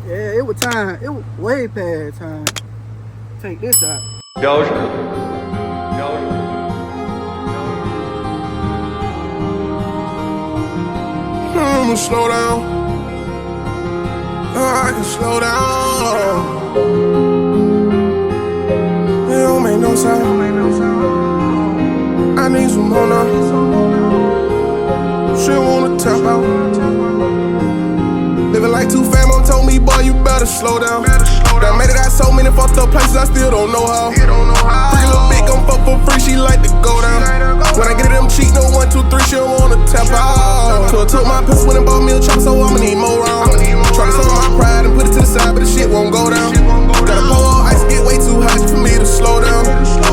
Yeah, it was time. It was way past time. Take this out. I'ma slow down. I can slow down. It don't make no sound. I need some more now. She wanna tap out. Living like two fam told me, boy, you better slow down. Done made it out so many fucked up places, I still don't know how. Pretty little bitch gon' fuck for free, she like to go down. When I get it, them cheat, no 1, 2, 3, she don't wanna tap out. So I took my piss, went and bought me a chop, so I'ma need more round. Try to sell my pride and put it to the side, but the shit won't go down. Gotta pour all ice, get way too hot for me to slow down.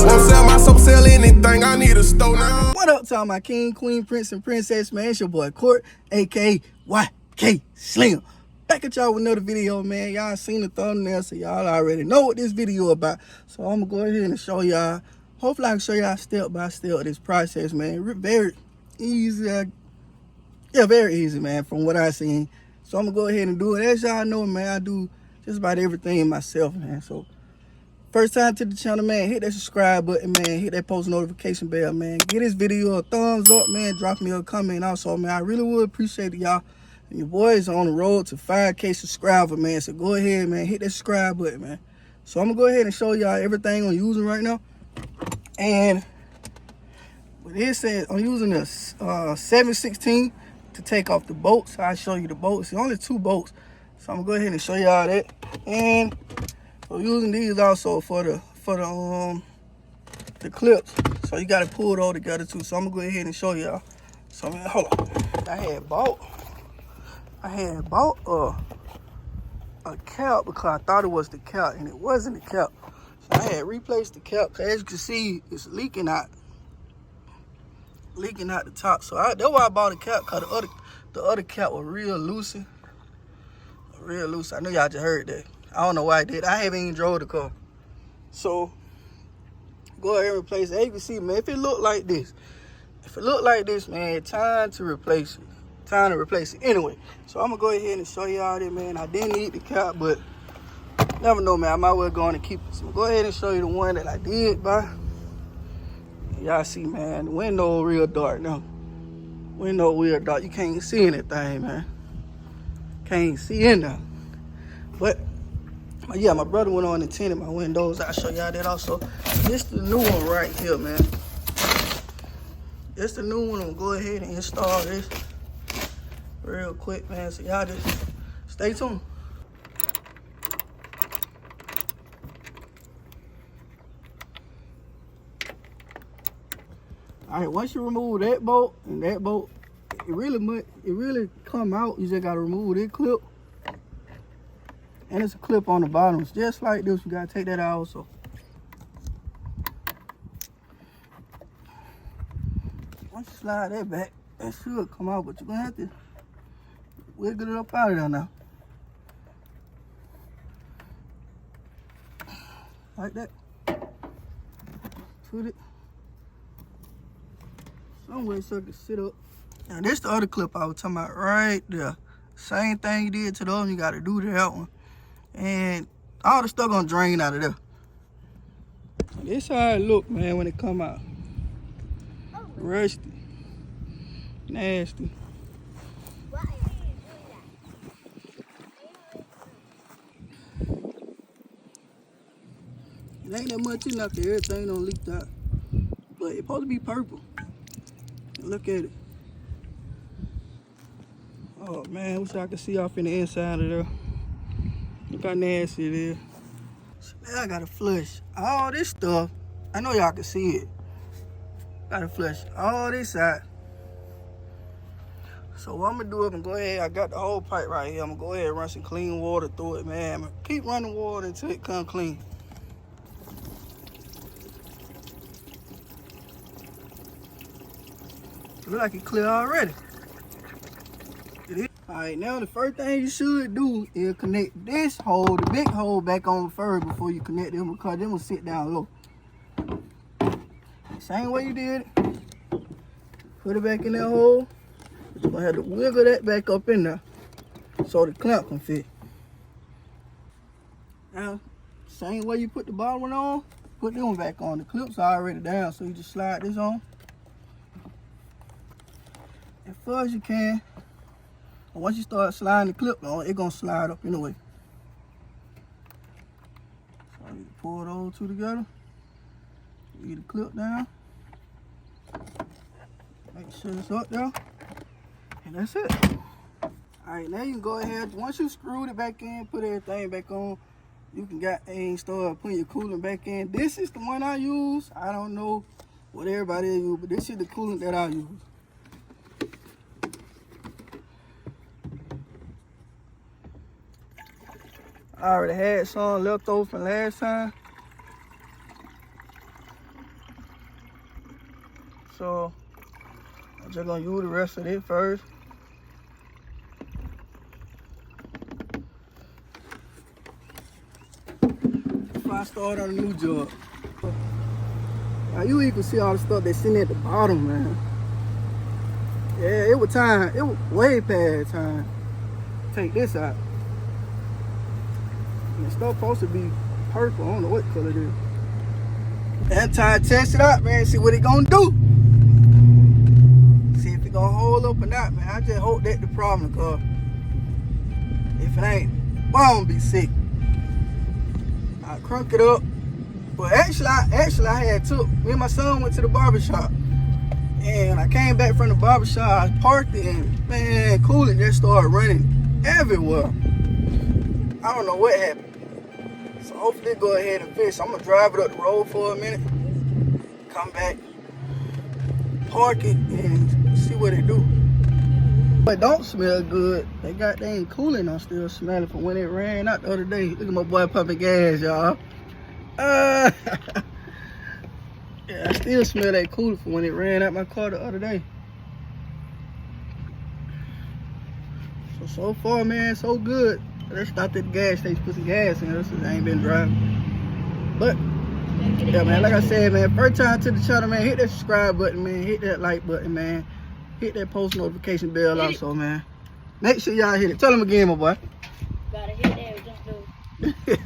Won't sell my soap, sell anything, I need a stove now. What up, to all my king, queen, prince, and princess, man? It's your boy Court, aka YK Slim. Back at y'all with another video, man. Y'all seen the thumbnail, so y'all already know what this video about. So I'm gonna go ahead and show y'all. Hopefully I can show y'all step by step this process, man. Very easy. Yeah, very easy, man, from what I seen. So I'm gonna go ahead and do it. As y'all know, man, I do just about everything myself, man. So first time to the channel, man, hit that subscribe button, man. Hit that post notification bell, man. Give this video a thumbs up, man. Drop me a comment also, man. I really would appreciate it, y'all. And your boys on the road to 5K subscriber, man. So go ahead, man. Hit that subscribe button, man. So I'm going to go ahead and show y'all everything I'm using right now. And with this says, I'm using a 7/16 to take off the bolts. I'll show you the bolts. It's only 2 bolts. So I'm going to go ahead and show y'all that. And I'm using these also for the clips. So you got to pull it all together too. So I'm going to go ahead and show y'all. So man, hold on. I had bought a cap because I thought it was the cap and it wasn't the cap. So I had replaced the cap because as you can see, it's leaking out the top. So that's why I bought a cap, because the other cap was real loose. I know y'all just heard that. I don't know why I did. I haven't even drove the car. So go ahead and replace it. As you can see, man, if it look like this, man, time to replace it. Anyway, so I'm gonna go ahead and show y'all that, man. I didn't need the cap, but never know, man. I might well go on and keep it. So go ahead and show you the one that I did buy. Y'all see, man, the window real dark now. Window real dark. You can't see anything, man. Can't see in there. But yeah, my brother went on and tinted my windows. I'll show y'all that also. This the new one right here, man. This the new one. I'm gonna go ahead and install this real quick, man. So y'all just stay tuned. All right, once you remove that bolt and that bolt, it really come out. You just gotta remove this clip, and it's a clip on the bottom. It's just like this. You gotta take that out also. Once you slide that back, that should come out, but you're gonna have to wiggle it up out of there now. Like that. Put it somewhere so it can sit up. Now this the other clip I was talking about right there. Same thing you did to the other one, you gotta do to that one. And all the stuff gonna drain out of there. This how it look, man, when it come out. Rusty. Nasty. It ain't that much enough to everything don't leak out. But it's supposed to be purple. Look at it. Oh man, wish I could see off in the inside of there. Look how nasty it is. So now I gotta flush all this stuff. I know y'all can see it. Gotta flush all this out. So what I'm gonna do is I'm gonna go ahead, I got the whole pipe right here. I'm gonna go ahead and run some clean water through it, man. I'm gonna keep running water until it come clean. Look like it clear already. Alright, now the first thing you should do is connect this hole, the big hole, back on first before you connect them, because them will sit down low. Same way you did it. Put it back in that hole. You're gonna have to wiggle that back up in there so the clamp can fit. Now, same way you put the bottom one on, put this one back on. The clips are already down, so you just slide this on as far as you can. And once you start sliding the clip on, it's gonna slide up anyway. So you pull those two together, get the clip down, make sure it's up there, and that's it. Alright, now you can go ahead, once you screwed it back in, put everything back on, you can start putting your coolant back in. This is the one I use. I don't know what everybody use, but this is the coolant that I use. I already had some left over from last time, so I'm just gonna use the rest of it first. Before I start on a new job. Now you even see all the stuff that's sitting at the bottom, man. Yeah, it was time. It was way past time. Take this out. And it's supposed to be purple. I don't know what color it is. That time to test it out, man. See what it gonna do. See if it gonna hold up or not, man. I just hope that's the problem, cause if it ain't, boy, I'm gonna be sick. I crunk it up. But actually I had took, me and my son went to the barbershop. And I came back from the barbershop, I parked it, and man, coolant just started running everywhere. I don't know what happened. So hopefully go ahead and fix. I'm gonna drive it up the road for a minute, come back, park it, and see what it do. But don't smell good. They got dang coolant on still smelling from when it ran out the other day. Look at my boy pumping gas, y'all. Yeah, I still smell that coolant from when it ran out my car the other day. So far, man, so good. Let's stop at the gas station, put some gas in. This I ain't been driving. But yeah, man, like I said, man, first time to the channel, man, hit that subscribe button, man, hit that like button, man, hit that post notification bell also, man. Make sure y'all hit it. Tell them again, my boy. Gotta hit that, just do.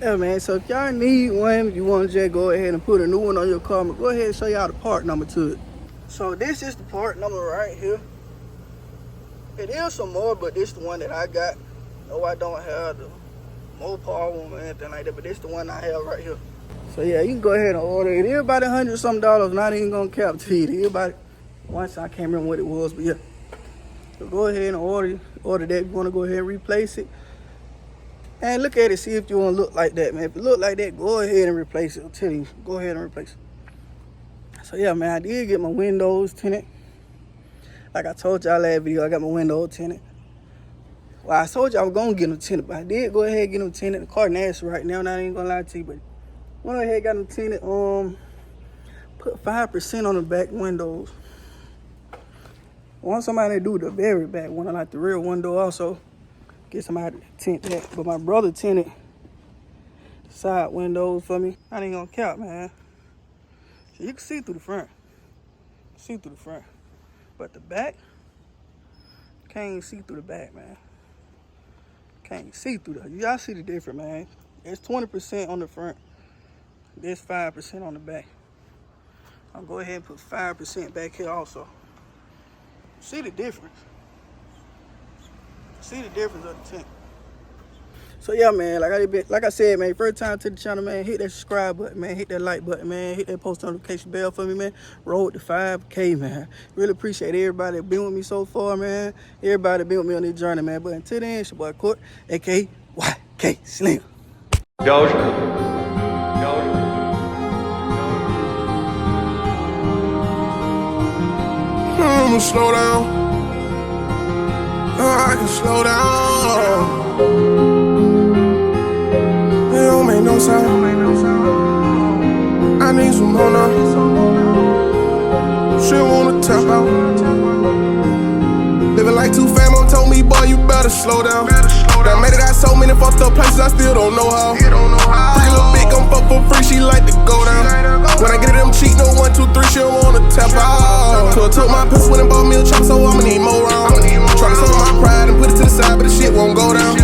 Yeah, man, so if y'all need one, if you want to just go ahead and put a new one on your car, go ahead and show y'all the part number to it. So this is the part number right here. It is some more, but this is the one that I got. No, I don't have the Mopar one or anything like that, but this is the one I have right here. So yeah, you can go ahead and order it. It's about $100-something, not even gonna cap to it. It's about, once I can't remember what it was, but yeah. So go ahead and order that. If you wanna go ahead and replace it. And look at it, see if you want to look like that, man. If it look like that, go ahead and replace it. I'm telling you, go ahead and replace it. So yeah, man, I did get my windows tinted. Like I told y'all last video, I got my windows tinted. Well, I told you I was gonna get them tinted, but I did go ahead and get them tinted. The car nasty right now, and I ain't gonna lie to you, but went ahead and got them tinted. Put 5% on the back windows. I want somebody to do the very back one, like the rear window also. Get somebody to tint that, but my brother tinted the side windows for me. I ain't gonna count, man. So you can see through the front. See through the front. But the back, can't see through the back, man. Can't see through the, y'all see the difference, man. It's 20% on the front. There's 5% on the back. I'll go ahead and put 5% back here also. See the difference. See the difference of the tint. So yeah, man, like I said, man, first time to the channel, man, hit that subscribe button, man, hit that like button, man, hit that post notification bell for me, man. Road to 5K, man. Really appreciate everybody that been with me so far, man. Everybody been with me on this journey, man. But until then, it's your boy Court, aka YK Slim. I'ma slow down. I can slow down. It don't make no sound. I need some more now. She wanna tap out. Living like two fam, told me, boy, you better slow down. Done made it out so many fucked up places, I still don't know how. Pretty little bitch gon' fuck for free, she like to go down. When I get it, them cheat, no 1, 2, 3, she don't wanna tap out. So I took my piss when and bought me a chop, so I'ma need more round. Tryna sell my pride and put it to the side, but the shit won't go down.